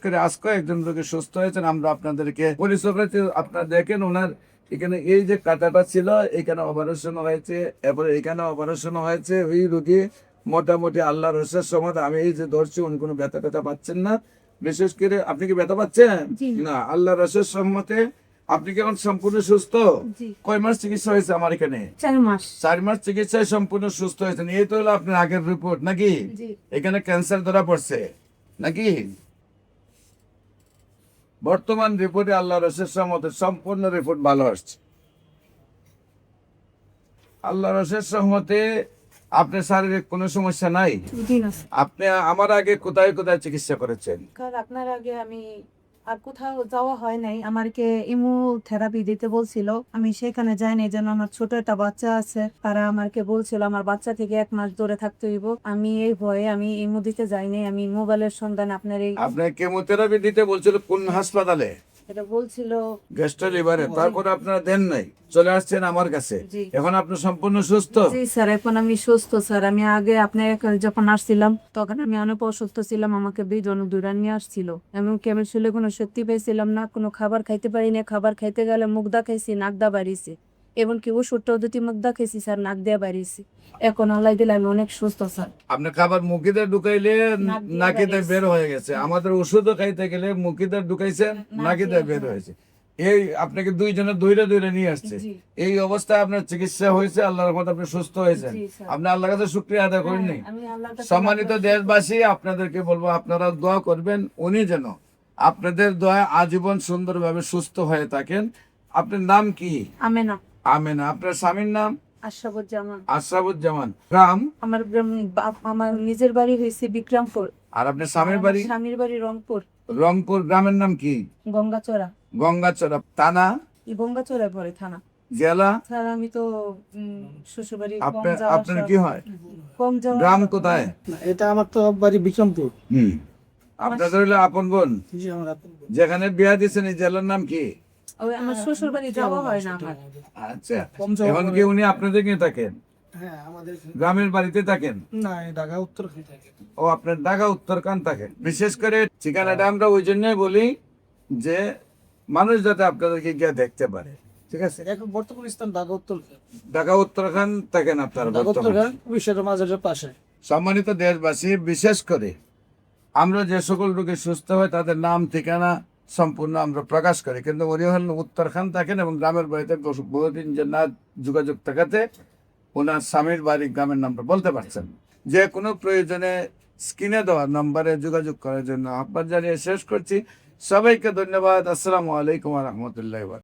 করে আজকে একজন রোগী সুস্থ হয়েছেন। আমরা আপনাদেরকে পরিচয় করেছি। আপনারা দেখেন ওনার এখানে এই যে কাঁটাটা ছিল এখানে অপারেশন হয়েছে, এরপরে এখানে অপারেশন হয়েছে। ওই রোগী মোটামুটি আল্লাহর রসের সময় আমি এই যে ধরছি উনি কোনো ব্যথা ট্যাথা পাচ্ছেন না। বিশেষ করে আপনি কি ব্যথা পাচ্ছেন না? আল্লাহর রসের সম্মতে আপনি কি এখন সম্পূর্ণ সুস্থ? কয় মাস চিকিৎসা হয়েছে আমার এখানে? 4 মাস। 4 মাস চিকিৎসায় সম্পূর্ণ সুস্থ হয়েছেন। এই তো হলো আপনার আগের রিপোর্ট নাকি? এখানে ক্যান্সার ধরা পড়ছে নাকি? বর্তমান রিপোর্টে আল্লাহর রসের সহমতে সম্পূর্ণ রিপোর্ট ভালো আসছে। আল্লাহর রসের সহমতে আপনার শারীরিক কোনো সমস্যা নাই। আপনি আমার আগে কোথায় কোথায় চিকিৎসা করেছেন? আপনার আগে আমি আর কোথাও যাওয়া হয় নাই। আমাকে ইমো থেরাপি দিতে বলছিল, আমি সেখানে যাইনি। যেন আমার ছোট একটা বাচ্চা আছে, তারা আমাকে বলছিল আমার বাচ্চা থেকে 1 মাস দূরে থাকতে হইব। আমি এই ভয়ে আমি ইমো দিতে যাইনি। আমি মোবাইলের সন্ধান আপনার এই আপনার কেমোথেরাপি দিতে বলছিল কোন হাসপাতালে? এটা বলছিল গ্যাস্ট্রো লিভারে। তারপরে আপনারা দেন নাই, চলে আসছেন আমার কাছে। জি। এখন আপনি সম্পূর্ণ সুস্থ? জি স্যার, এখন আমি সুস্থ স্যার। আমি আগে আপনার এখানে যখন আসছিলাম তখন আমি অনেক অসুস্থ ছিলাম। আমাকে বিজন দূরে নিয়ে আসছিল, এমনকি আমি শুলে কোনো শক্তি পেয়েছিলাম না, কোনো খাবার খাইতে পারি না। খাবার খাইতে গেলে মুখ দা খাইছি, নাক দা বাড়িয়েছি। এমনকি ওষুধটাও দুটি মুখ দা খাইছি স্যার, নাক দিয়ে বাড়িয়েছি। এখন আল্লাহ দিলে আমি অনেক সুস্থ স্যার। আপনার খাবার মুখিতে ঢুকাইলে নাক দিয়ে নাকিতে বেরিয়েছে। বের হয়ে গেছে। আমাদের ওষুধও খাইতে গেলে মুখিতে ঢুকাইছেন, নাকিতে বের হয়েছে। এই আপনাকে দুইজনে ধৈর্য ধৈর্য নিয়ে আসছে। জি। এই অবস্থায় আপনার চিকিৎসা হয়েছে, আল্লাহর রহমতে আপনি সুস্থ হয়েছেন। জি, স্যার। আপনি আল্লাহর কাছে শুকরিয়া আদায় করেন নাই? আমি আল্লাহর কাছে সম্মানিত দেশবাসী, আপনাদেরকে বলবো আপনারা দোয়া করবেন উনি যেন আপনাদের দোয়া আজীবন সুন্দরভাবে সুস্থ হয়ে থাকেন। আপনার নাম কি? আমেনা। আমেনা। আপনার স্বামীর নাম? আশরাফুজ্জামান। আশরাফুজ্জামান। গ্রাম? আমার আমার নিজের বাড়ি হয়েছে বিক্রমপুর। আর আপনার স্বামীর বাড়ি? স্বামীর বাড়ি রংপুর। রংপুর। গ্রামের নাম কি? গঙ্গাচড়া। গঙ্গাচড়া। থানা? গঙ্গাচড়ায় পড়ে থানা। জেলা? স্যার আমি তো শ্বশুরবাড়ি কম আপনার যাওয়া আপনার আসা- কি হয়? কম যাওয়া গ্রাম আসা- কোথায়? না, এটা আমার তো বাড়ি বিক্রমপুর। আপনাদের হলো আপন বোন? জি, আমার আপন বোন। যেখানে বিয়া দিয়েছেন এই জেলার নাম কি? ওই আমার শ্বশুর বাড়ি যাওয়া হয় না আমার। আচ্ছা, কম যাওয়া এখন কি উনি আপনাদের নিয়ে থাকেন? হ্যাঁ, আমাদের গ্রামের বাড়িতে থাকেন? না, ঢাকা উত্তর থাকে। ও আপনার ঢাকা উত্তরখান থাকেন। বিশেষ করে ঠিকানাটা আমরা ওই জন্যই বলি যে মানুষ যাতে আপনাদেরকে গিয়ে দেখতে পারে। ঠিক আছে? এখন বর্তমান স্থান ঢাকা উত্তর। ঢাকা উত্তরখান থাকেন আপনারা ঢাকা বর্তমানে। উত্তরখান পুলিশের মাঝের পাশে। সম্মানিত দেশবাসী, বিশেষ করে আমরা যে সকল রোগী সুস্থ হয় তাদের নাম ঠিকানা সম্পূর্ণ আমরা প্রকাশ করি, কিন্তু উনি হলেন উত্তরখান থাকেন এবং গ্রামের বাড়িতে বহুদিন যে না যোগাযোগ থাকাতে ওনার স্বামীর বাড়ি গ্রামের নামটা বলতে পারছেন। যে কোনো প্রয়োজনে স্ক্রিনে দেওয়া নম্বরে যোগাযোগ করার জন্য আহ্বান জানিয়ে শেষ করছি। সবাইকে ধন্যবাদ। আসসালামু আলাইকুম ওয়া রাহমাতুল্লাহি ওয়া বারাকাতুহু।